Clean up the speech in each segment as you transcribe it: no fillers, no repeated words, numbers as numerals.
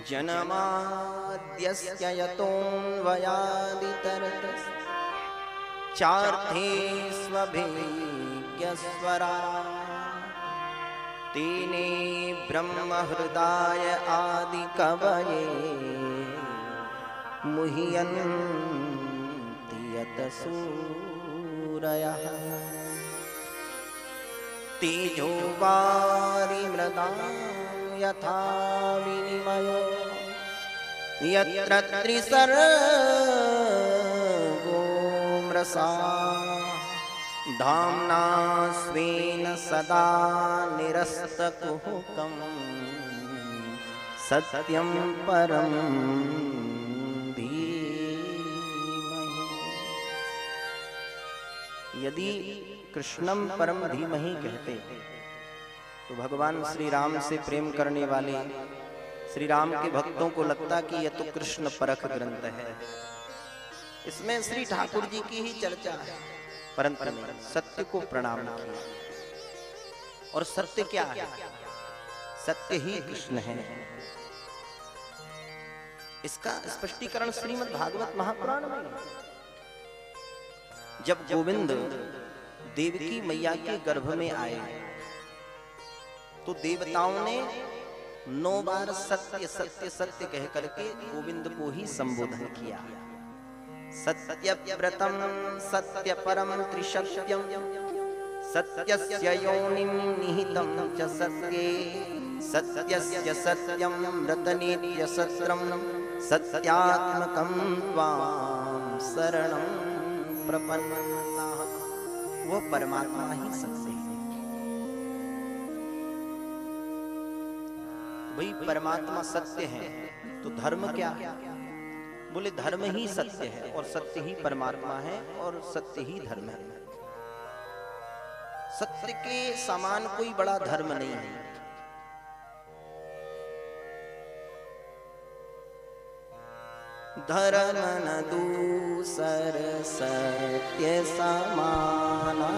जन्माद्यस्य यतोऽन्वयादितरतश्च चार्थे स्वभिज्ञस्वरा तेने ब्रह्महृदाय आदिकवये मुह्यन्ति यतसूरयः तेजो वारिमृदां यथा विनिमयो यत्र त्रिसर्गो मृषा धाम्ना स्वेन सदा निरस्तकुहकं सत्यं परं धीमहि। यदि कृष्णम परम धीमहि कहते तो भगवान श्री राम से प्रेम करने वाले श्री राम के भक्तों को लगता कि यह तो कृष्ण परख ग्रंथ है, इसमें श्री ठाकुर जी की ही चर्चा है, परंतु नहीं, सत्य को प्रणाम किया। और सत्य क्या है? सत्य ही कृष्ण है। इसका स्पष्टीकरण श्रीमद् भागवत महापुराण में है। जब गोविंद देवकी मैया के गर्भ में आए तो देवताओं ने 9 बार सत्य सत्य सत्य कह करके गोविंद को ही संबोधन किया। सत्यव्रतम सत्य परम त्रिसत्यम सत्यस्य योनिं निहितं च सत्ये सत्यस्य सत्यं रतनेत्य सत्रं सत्यात्मकं त्वां शरणं प्रपन्नाः। वो परमात्मा ही सत्य है। वही परमात्मा सत्य है तो धर्म क्या है? बोले धर्म ही सत्य है और सत्य ही परमात्मा है और सत्य ही धर्म है। सत्य के समान कोई बड़ा धर्म नहीं है। धर्म न दूसर सत्य समाना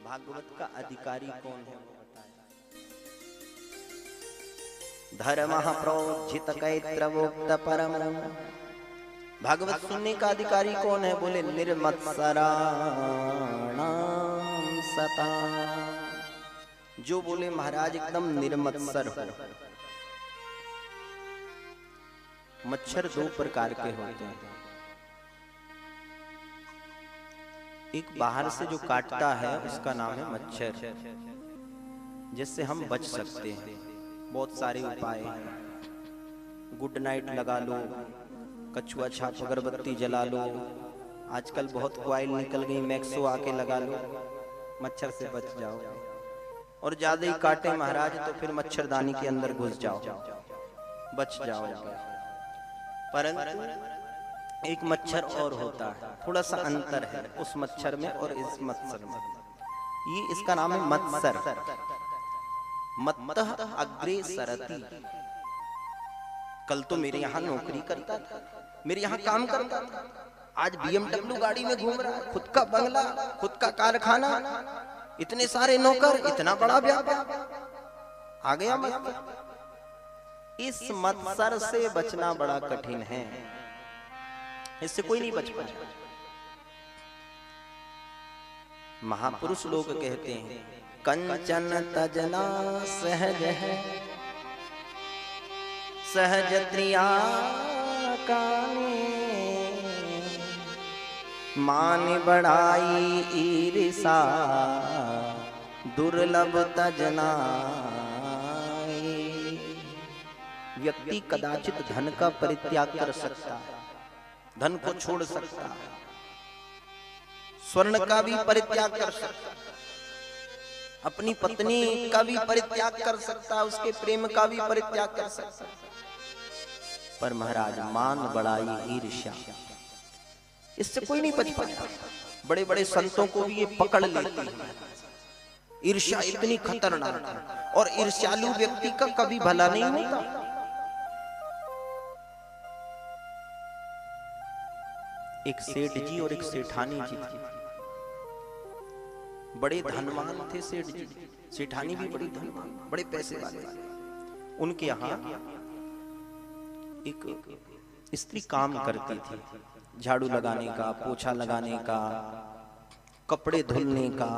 भागवत का अधिकारी कौन है वो बताया। धर्मः प्रोज्झित कैत्रवोक्त परम। भागवत सुनने का अधिकारी कौन है? बोले निर्मत्सराणां सता। जो बोले महाराज एकदम निर्मत्सर हो। मच्छर 2 प्रकार के होते हैं। एक बाहर से जो काटता है उसका नाम है मच्छर, जिससे हम बच सकते हैं। बहुत सारे उपाय हैं। गुड नाइट लगा लो, कछुआ छाप अगरबत्ती जला लो, आजकल बहुत कॉइल निकल गई, मैक्सो आके लगा लो, मच्छर से बच जाओ। और ज्यादा ही काटे महाराज तो फिर मच्छरदानी के अंदर घुस जाओ, बच जाओ। परंतु एक मच्छर और होता है, थोड़ा सा अंतर है उस मच्छर में और इस मच्छर में। ये इसका नाम है मत्सर। मत्तः अग्रे सरति। कल तो मेरे यहाँ नौकरी करता था, मेरे यहाँ काम करता था, आज BMW गाड़ी में घूम रहा है, खुद का बंगला, खुद का कारखाना, इतने सारे नौकर, इतना बड़ा व्यापार, आ गया मत्सर। इस मत्सर से बचना बड़ा कठिन है। इससे कोई नहीं बच पाए। महापुरुष लोग कहते हैं कंचन तजना सहज है, सहज त्रिया काने, मान बढ़ाई ईर्षा दुर्लभ तजना। व्यक्ति कदाचित धन का परित्याग कर सकता है, धन को छोड़ सकता है, स्वर्ण का भी परित्याग कर सकता है, अपनी पत्नी का भी परित्याग कर सकता है, उसके प्रेम का भी परित्याग कर सकता है, पर महाराज मान बढ़ाई ईर्ष्या, इससे कोई नहीं बच पाता। बड़े बड़े संतों को भी ये पकड़ लेती है। ईर्ष्या इतनी खतरनाक है और ईर्ष्यालु व्यक्ति का कभी भला नहीं होता। एक सेठ जी और एक सेठानी जी थी, बड़े धनवान थे सेठ जी, सेठानी भी बड़ी धनवान, बड़े पैसे वाले। उनके यहाँ एक स्त्री काम करती थी, झाड़ू लगाने का, पोछा लगाने का, कपड़े धुलने का।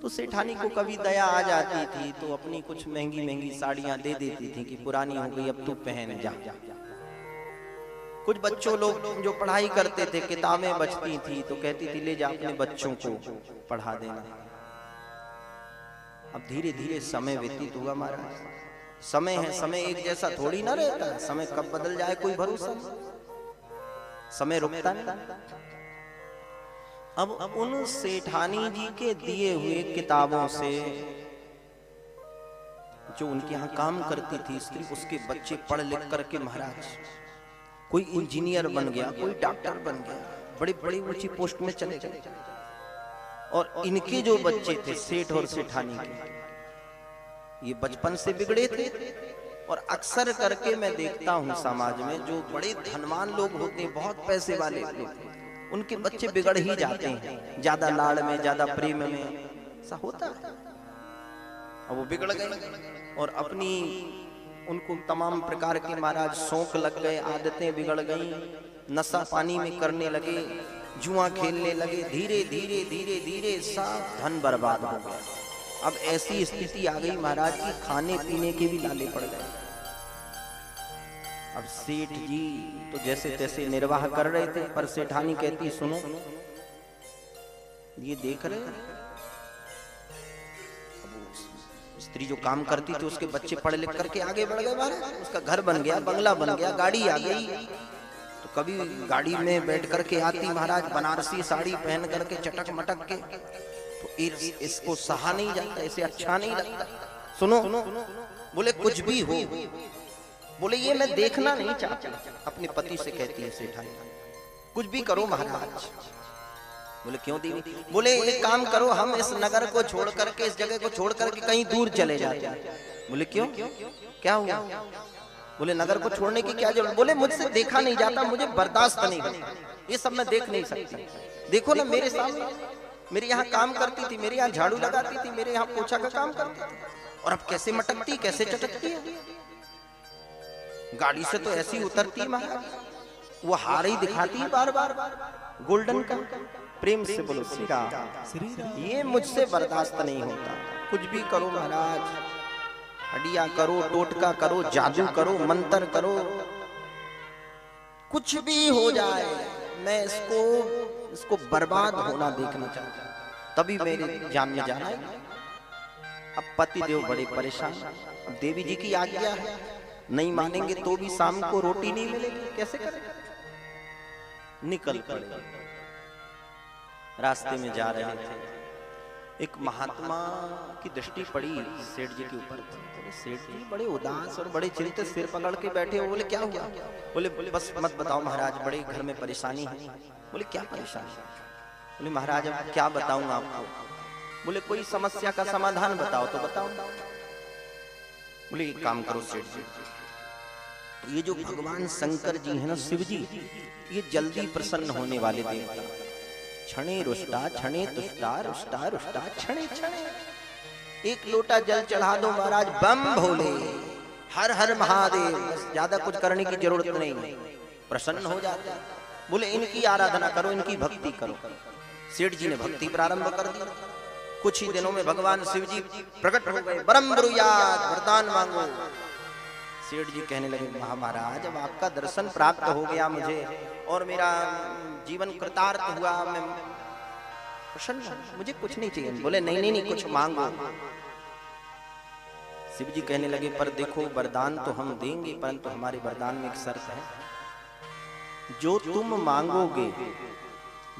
तो सेठानी को कभी दया आ जाती थी तो अपनी कुछ महंगी महंगी साड़ियां दे देती थी कि पुरानी हो गई अब तू पहन जा। कुछ बच्चों लोग जो पढ़ाई करते थे, किताबें बचती थी तो कहती थी ले जा अपने बच्चों को पढ़ा देना। अब धीरे धीरे समय व्यतीत हुआ महाराज। समय है, समय एक जैसा थोड़ी ना रहता है, समय कब बदल जाए कोई भरोसा नहीं, समय रुकता नहीं। अब उन सेठानी जी के दिए हुए किताबों से जो उनके यहाँ काम करती थी स्त्री, उसके बच्चे पढ़ लिख करके महाराज कोई इंजीनियर बन गया, कोई डॉक्टर बन गया, बड़ी बड़ी ऊंची पोस्ट में चले गए। और इनके जो बच्चे थे सेठ और सेठानी के, ये बचपन से बिगड़े थे। और अक्सर करके मैं देखता हूं समाज में जो बड़े धनवान लोग होते हैं, बहुत पैसे वाले लोग, उनके बच्चे बिगड़ ही जाते हैं, ज्यादा लाड़ में, ज्यादा प्रेम में, ऐसा होता है। और वो बिगड़ गए और अपनी उनको तमाम प्रकार के महाराज शौक लग गए, आदतें बिगड़ गई, नशा पानी में करने लगे, जुआ खेलने लगे। धीरे धीरे धीरे धीरे सब धन बर्बाद हो गया। अब ऐसी स्थिति आ गई महाराज की खाने पीने के भी लाले पड़ गए। अब सेठ जी तो जैसे तैसे निर्वाह कर रहे थे, पर सेठानी कहती सुनो ये देख रहे, स्त्री जो काम करती थी उसके बच्चे पढ़ लिख करके आगे बढ़ गए महाराज, उसका घर बन गया, बंगला बन गया, गाड़ी आ गई। तो कभी गाड़ी में बैठ करके आती महाराज, बनारसी साड़ी पहन करके चटक मटक के, तो इसको सहा नहीं जाता, इसे अच्छा नहीं लगता। सुनो बोले कुछ भी हो, बोले ये मैं देखना नहीं चाहती। अपने पति से कहती है सेठानी कुछ भी करो महाराज। बोले क्यों देवी? बोले एक काम करो, हम इस नगर को छोड़ करके, इस जगह को छोड़ करके कहीं दूर चले जाते हैं। बोले क्यों, क्या हुआ? बोले नगर को छोड़ने की क्या जरूरत? बोले मुझसे देखा नहीं जाता, मुझे बर्दाश्त नहीं होता, ये सब मैं देख नहीं सकती। देखो ना मेरे सामने, मेरे यहाँ काम करती थी, मेरे यहाँ झाड़ू लगाती थी, मेरे यहाँ पोछा का काम करती थी, और अब कैसे मटकती, कैसे चटकती है। गाड़ी से तो ऐसी उतरती महाराज, वो हार ही दिखाती है बार बार गोल्डन का। प्रेम से बोलो श्री राम। ये मुझसे बर्दाश्त नहीं होता। कुछ भी करो महाराज, हडिया करो, टोटका करो, जादू करो, मंत्र करो, कुछ भी हो जाए, मैं इसको बर्बाद होना देखना चाहता हूं, तभी मेरे जान में जाना है। अब पति देव बड़े परेशान। अब देवी जी की आज्ञा है, नहीं मानेंगे तो भी शाम को रोटी नहीं मिलेगी, कैसे करें? निकल पड़े। रास्ते में जा रहे थे, एक महात्मा की दृष्टि पड़ी सेठ जी के ऊपर। सेठ जी बड़े उदास और बड़े चिंतित, सिर पकड़ के बैठे हो। बोले क्या हुआ? बोले बस मत बताओ महाराज, बड़े घर में परेशानी है। बोले क्या परेशानी? बोले महाराज अब क्या बताऊं आपको। बोले कोई समस्या का समाधान बताओ तो बताओ। बोले एक काम करो सेठ जी, ये जो भगवान शंकर जी है ना, शिव जी, ये जल्दी प्रसन्न होने वाले देवता। क्षणे रुष्टा क्षणे तुष्टा, रुष्टा रुष्टा क्षणे क्षणे। एक लोटा जल चढ़ा दो महाराज, बम भोले, हर हर महादेव, बस ज्यादा कुछ करने की जरूरत नहीं। प्रसन्न हो जाते हैं। बोले इनकी आराधना करो, इनकी भक्ति करो। सेठ जी ने भक्ति प्रारंभ कर दी। कुछ ही दिनों में भगवान शिव जी प्रकट हो गए। बरम ब्रूयात, वरदान मांगो। सेठ जी कहने लगे महाराज अब आपका दर्शन प्राप्त हो गया मुझे और मेरा जीवन कृतार्थ हुआ, मैं प्रसन्न, मुझे कुछ नहीं चाहिए। बोले नहीं नहीं नहीं, कुछ मांगो। शिव जी कहने लगे पर देखो वरदान तो हम देंगे, परंतु हमारे वरदान में एक शर्त है, जो तुम मांगोगे,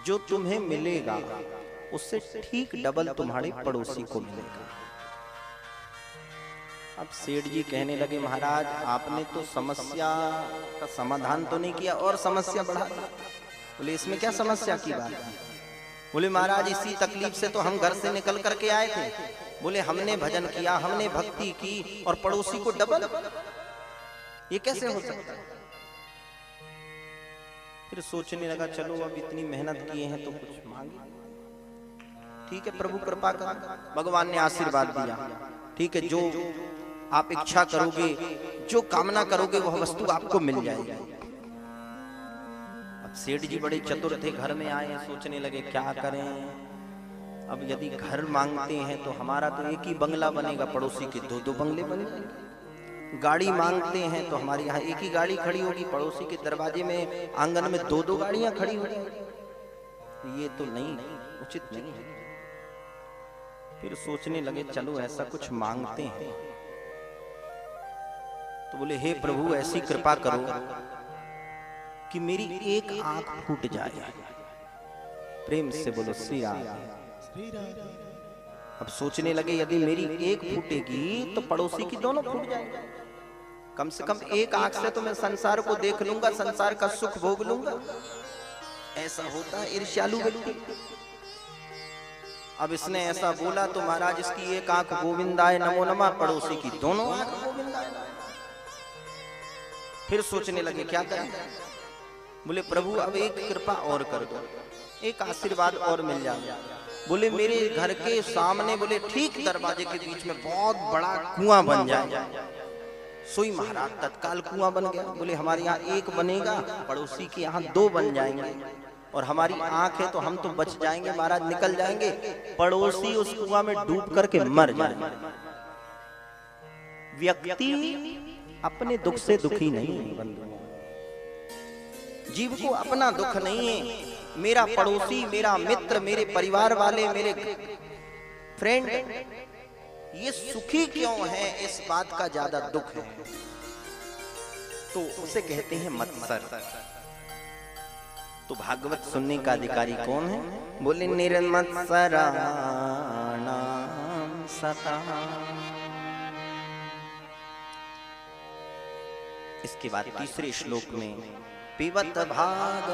जो तुम्हें मिलेगा, उससे ठीक डबल तुम्हारे पड़ोसी को मिलेगा। अब सेठ जी कहने लगे महाराज आपने तो समस्या का समाधान तो नहीं किया और समस्या बढ़ा दी। बोले इसमें क्या समस्या की बात है? बोले महाराज इसी तकलीफ से तो हम घर से निकल करके आए थे। बोले हमने भजन किया, हमने भक्ति की और पड़ोसी को डबल, ये कैसे हो सकता है? फिर सोचने लगा चलो अब इतनी मेहनत किए हैं तो कुछ मांगे। ठीक है प्रभु कृपा कर, भगवान ने आशीर्वाद दिया। ठीक है, जो आप इच्छा करोगे, जो कामना करोगे वह वस्तु आपको मिल जाएगी। अब सेठ जी बड़े चतुर थे, घर में आए, सोचने लगे क्या करें। अब यदि घर मांगते हैं तो हमारा तो एक ही बंगला बनेगा, पड़ोसी के दो दो बंगले बनेंगे। गाड़ी मांगते हैं तो हमारे यहाँ एक ही गाड़ी खड़ी होगी, पड़ोसी के दरवाजे में आंगन में दो दो गाड़ियां खड़ी होगी। ये तो नहीं, उचित नहीं है। फिर सोचने लगे चलो ऐसा कुछ मांगते हैं। तो बोले हे प्रभु ऐसी कृपा करो कि मेरी एक आंख फूट जाए। प्रेम से बोलो श्री राम। अब सोचने लगे यदि मेरी एक फूटेगी तो पड़ोसी की दोनों फूट जाएंगे। कम से कम एक आंख से तो मैं संसार को देख लूंगा, संसार का सुख भोग लूंगा। ऐसा होता है ईर्ष्यालु व्यक्ति। अब इसने ऐसा बोला तो महाराज इसकी एक आंख गोविंदाय नमो नमः, पड़ोसी की दोनों आंख गोविंदाय। फिर सोचने लगे क्या करें। बोले प्रभु अब एक कृपा और कर दो, एक आशीर्वाद और मिल जाए। बोले मेरे घर के सामने, बोले ठीक दरवाजे के बीच में बहुत बड़ा कुआं बन जाए। सोई महाराज तत्काल कुआं बन गया। बोले हमारे यहाँ एक बनेगा, पड़ोसी के यहाँ दो बन जाएंगे और हमारी आंख है तो हम तो बच जाएंगे महाराज, निकल जाएंगे। पड़ोसी उस कुआं में डूब करके मर जाएंगे। व्यक्ति अपने दुख से दुखी नहीं है बंधु, जीव को अपना दुख नहीं है। मेरा पड़ोसी, मेरा मित्र, मेरे परिवार वाले, मेरे फ्रेंड ये सुखी क्यों है, इस बात का ज्यादा दुख है। तो उसे कहते हैं मत्सर। तो भागवत सुनने का अधिकारी कौन है? बोले निर्मत्सराणां सता। इसके बाद तीसरे श्लोक में पिबत भाग